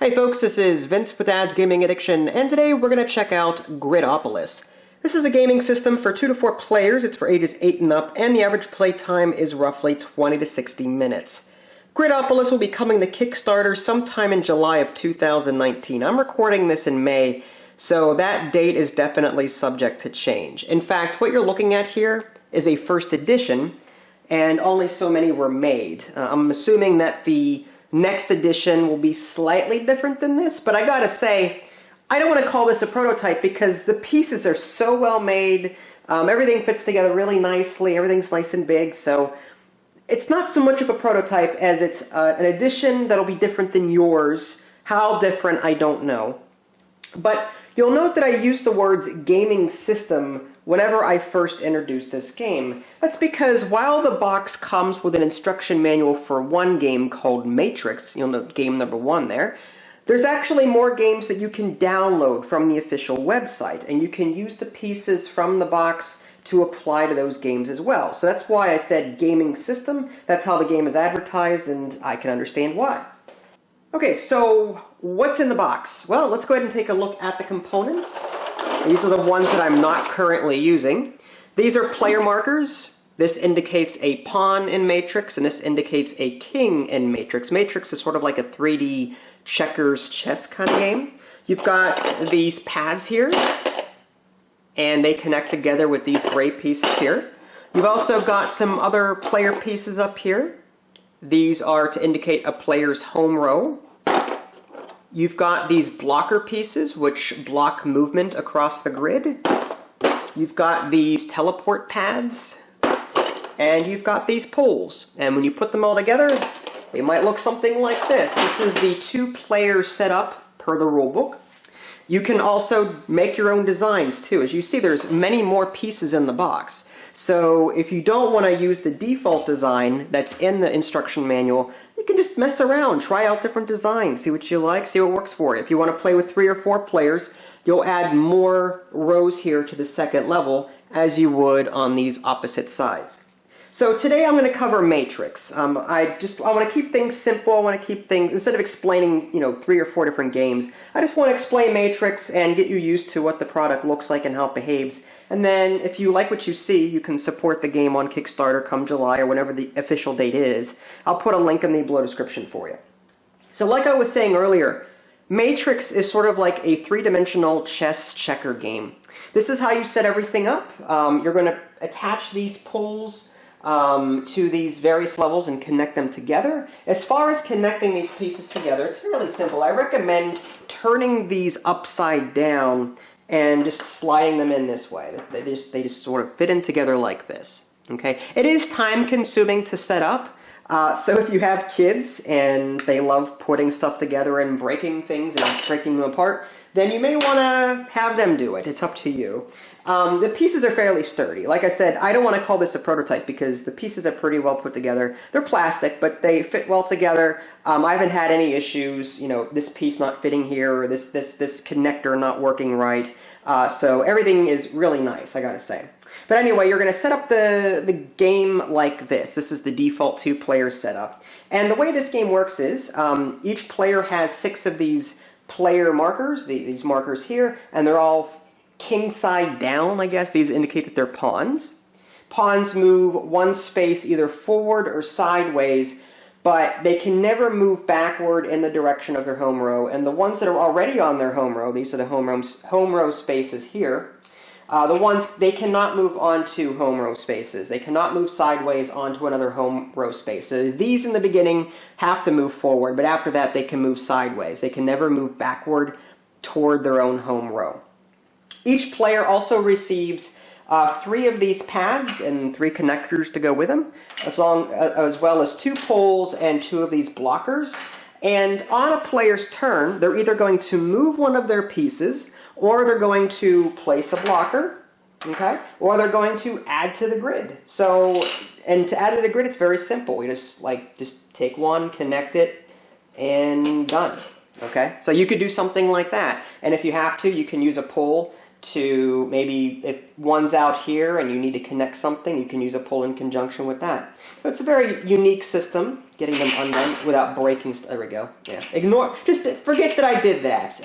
Hey folks, this is Vince with Dad's Gaming Addiction, and today we're going to check out Gridopolis. This is a gaming system for 2 to 4 players, it's for ages 8 and up, and the average play time is roughly 20 to 60 minutes. Gridopolis will be coming to Kickstarter sometime in July of 2019. I'm recording this in May, so that date is definitely subject to change. In fact, what you're looking at here is a first edition, and only so many were made. I'm assuming that the next edition will be slightly different than this, but I gotta say, I don't want to call this a prototype because the pieces are so well made, everything fits together really nicely, everything's nice and big, so it's not so much of a prototype as it's an edition that'll be different than yours. How different, I don't know. But you'll note that I use the words gaming system whenever I first introduced this game. That's because while the box comes with an instruction manual for one game called Matrix, you'll note game number 1 there, there's actually more games that you can download from the official website, and you can use the pieces from the box to apply to those games as well. So that's why I said gaming system. That's how the game is advertised, and I can understand why. Okay, so what's in the box? Well, let's go ahead and take a look at the components. These are the ones that I'm not currently using. These are player markers. This indicates a pawn in Matrix, and this indicates a king in Matrix. Matrix is sort of like a 3D checkers chess kind of game. You've got these pads here, and they connect together with these gray pieces here. You've also got some other player pieces up here. These are to indicate a player's home row. You've got these blocker pieces, which block movement across the grid. You've got these teleport pads. And you've got these poles. And when you put them all together, they might look something like this. This is the 2-player setup per the rulebook. You can also make your own designs too. As you see, there's many more pieces in the box. So if you don't want to use the default design that's in the instruction manual, you can just mess around, try out different designs, see what you like, see what works for you. If you want to play with 3 or 4 players, you'll add more rows here to the second level as you would on these opposite sides. So today I'm going to cover Matrix. I want to keep things simple. I want to keep things, instead of explaining 3 or 4 different games, I just want to explain Matrix and get you used to what the product looks like and how it behaves. And then if you like what you see, you can support the game on Kickstarter come July or whenever the official date is. I'll put a link in the below description for you. So like I was saying earlier, Matrix is sort of like a 3-dimensional chess checker game. This is how you set everything up. You're going to attach these poles to these various levels and connect them together. As far as connecting these pieces together, it's really simple. I recommend turning these upside down and just sliding them in this way. They just sort of fit in together like this. Okay? It is time consuming to set up. So if you have kids and they love putting stuff together and breaking things and breaking them apart, then you may want to have them do it. It's up to you. The pieces are fairly sturdy. Like I said, I don't want to call this a prototype because the pieces are pretty well put together. They're plastic, but they fit well together. I haven't had any issues, this piece not fitting here or this connector not working right. So everything is really nice, I gotta say. But anyway, you're going to set up the game like this. This is the default 2-player setup. And the way this game works is each player has 6 of these player markers, these markers here, and they're all king side down, I guess. These indicate that they're pawns. Pawns move 1 space either forward or sideways, but they can never move backward in the direction of their home row. And the ones that are already on their home row, these are the home row spaces here, the ones, they cannot move onto home row spaces. They cannot move sideways onto another home row space. So these in the beginning have to move forward, but after that they can move sideways. They can never move backward toward their own home row. Each player also receives 3 of these pads and 3 connectors to go with them, as well as 2 poles and 2 of these blockers. And on a player's turn, they're either going to move one of their pieces, or they're going to place a blocker, okay? Or they're going to add to the grid. So, and to add to the grid, it's very simple. You just take one, connect it, and done. Okay? So you could do something like that. And if you have to, you can use a pole to maybe if one's out here and you need to connect something, you can use a pull in conjunction with that. So it's a very unique system, getting them undone without breaking. There we go. Yeah. Ignore, just forget that I did that.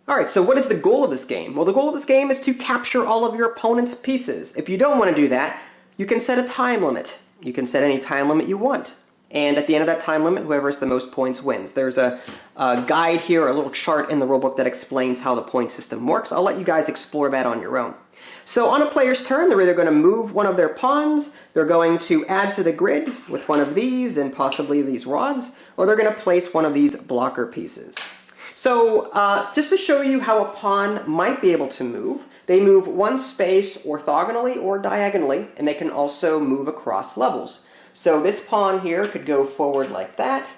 Alright, so what is the goal of this game? Well, the goal of this game is to capture all of your opponent's pieces. If you don't want to do that, you can set a time limit. You can set any time limit you want. And at the end of that time limit, whoever has the most points wins. There's a guide here, a little chart in the rulebook that explains how the point system works. I'll let you guys explore that on your own. So on a player's turn, they're either going to move one of their pawns, they're going to add to the grid with one of these and possibly these rods, or they're going to place one of these blocker pieces. So just to show you how a pawn might be able to move, they move one space orthogonally or diagonally, and they can also move across levels. So this pawn here could go forward like that.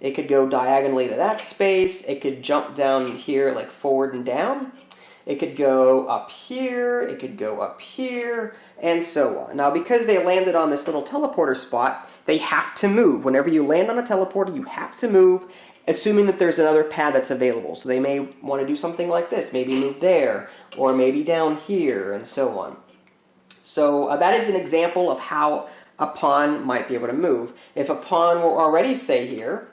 It could go diagonally to that space. It could jump down here like forward and down. It could go up here. It could go up here, and so on. Now, because they landed on this little teleporter spot, they have to move. Whenever you land on a teleporter, you have to move, assuming that there's another pad that's available. So they may want to do something like this, maybe move there, or maybe down here, and so on. So that is an example of how a pawn might be able to move. If a pawn were already, say, here,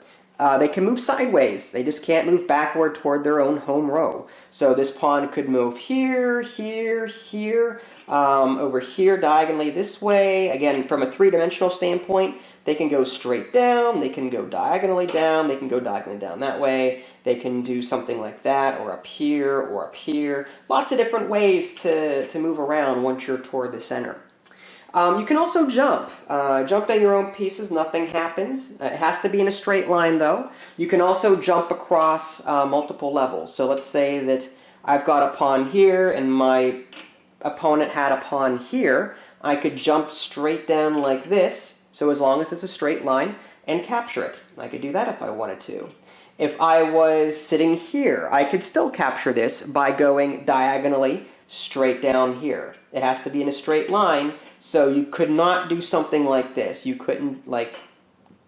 they can move sideways. They just can't move backward toward their own home row. So this pawn could move here, here, here, over here diagonally this way. Again, from a three-dimensional standpoint, they can go straight down, they can go diagonally down, they can go diagonally down that way, they can do something like that, or up here, or up here. Lots of different ways to move around once you're toward the center. You can also jump. Jump on your own pieces, nothing happens. It has to be in a straight line though. You can also jump across multiple levels. So let's say that I've got a pawn here and my opponent had a pawn here. I could jump straight down like this, so as long as it's a straight line, and capture it. I could do that if I wanted to. If I was sitting here, I could still capture this by going diagonally straight down here. It has to be in a straight line, so you could not do something like this. You couldn't like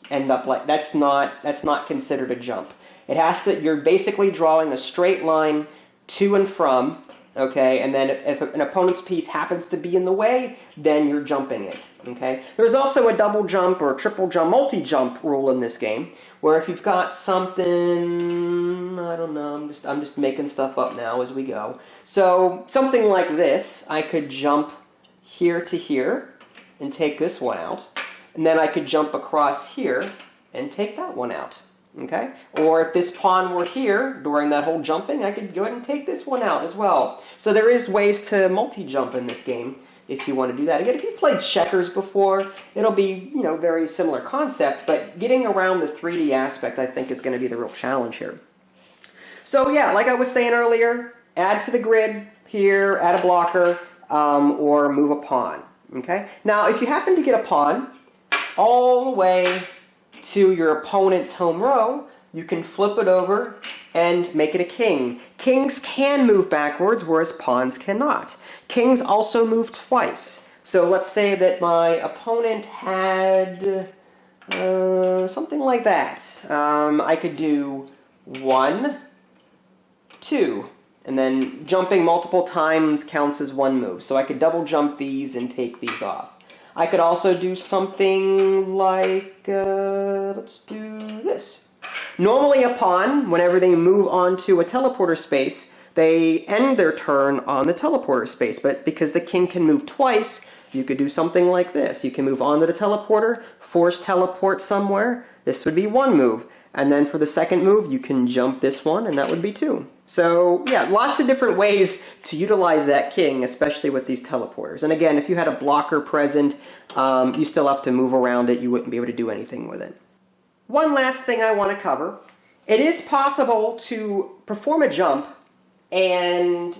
end up like that's not considered a jump. It has to. You're basically drawing a straight line to and from. Okay, and then if an opponent's piece happens to be in the way, then you're jumping it. Okay, there's also a double jump or a triple jump, multi-jump rule in this game, where if you've got something, I don't know, I'm just making stuff up now as we go. So something like this, I could jump here to here and take this one out, and then I could jump across here and take that one out. Okay? Or if this pawn were here during that whole jumping, I could go ahead and take this one out as well. So there is ways to multi-jump in this game if you want to do that. Again, if you've played checkers before, it'll be, you know, very similar concept, but getting around the 3D aspect, I think, is going to be the real challenge here. So yeah, like I was saying earlier, add to the grid here, add a blocker, or move a pawn. Okay? Now, if you happen to get a pawn all the way to your opponent's home row, you can flip it over and make it a king. Kings can move backwards, whereas pawns cannot. Kings also move twice. So let's say that my opponent had something like that. I could do 1, 2, and then jumping multiple times counts as one move. So I could double jump these and take these off. I could also do something like, let's do this. Normally a pawn, whenever they move onto a teleporter space, they end their turn on the teleporter space. But because the king can move twice, you could do something like this. You can move onto the teleporter, force teleport somewhere. This would be one move. And then for the second move, you can jump this one, and that would be 2. So yeah, lots of different ways to utilize that king, especially with these teleporters. And again, if you had a blocker present, you still have to move around it. You wouldn't be able to do anything with it. One last thing I want to cover. It is possible to perform a jump and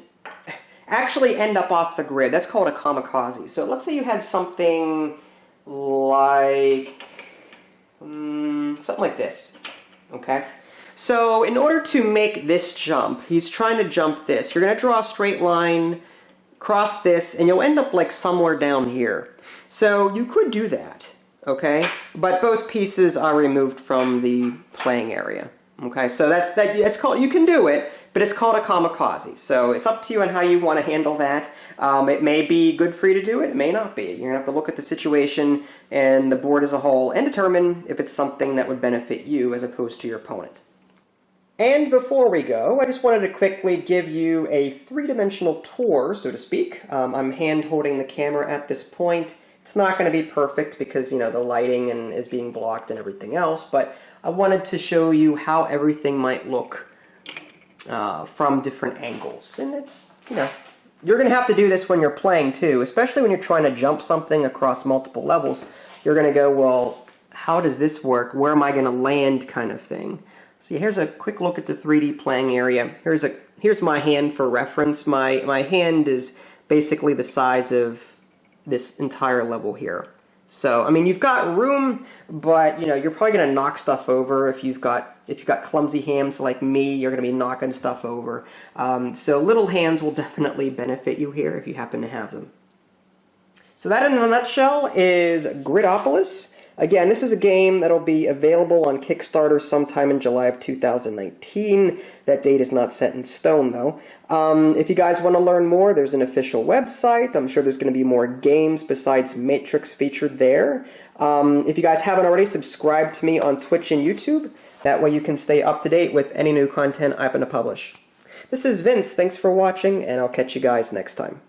actually end up off the grid. That's called a kamikaze. So let's say you had something like this. Okay? So in order to make this jump, he's trying to jump this. You're going to draw a straight line, cross this, and you'll end up like somewhere down here. So you could do that. okay? But both pieces are removed from the playing area, okay? So it's called, you can do it, but it's called a kamikaze. So it's up to you on how you want to handle that. It may be good for you to do it, it may not be. You're going to have to look at the situation and the board as a whole and determine if it's something that would benefit you as opposed to your opponent. And before we go, I just wanted to quickly give you a three-dimensional tour, so to speak. I'm hand-holding the camera at this point. It's not going to be perfect because, you know, the lighting is being blocked and everything else, but I wanted to show you how everything might look from different angles. And it's, you know, you're going to have to do this when you're playing too, especially when you're trying to jump something across multiple levels. You're going to go, well, how does this work? Where am I going to land kind of thing? So here's a quick look at the 3D playing area. Here's my hand for reference. My hand is basically the size of this entire level here. So, I mean, you've got room, but, you know, you're probably going to knock stuff over. If you've got clumsy hands like me, you're going to be knocking stuff over. So little hands will definitely benefit you here if you happen to have them. So that in a nutshell is Gridopolis. Again, this is a game that'll be available on Kickstarter sometime in July of 2019. That date is not set in stone, though. If you guys want to learn more, there's an official website. I'm sure there's going to be more games besides Matrix featured there. If you guys haven't already, subscribe to me on Twitch and YouTube. That way you can stay up to date with any new content I'm going to publish. This is Vince. Thanks for watching, and I'll catch you guys next time.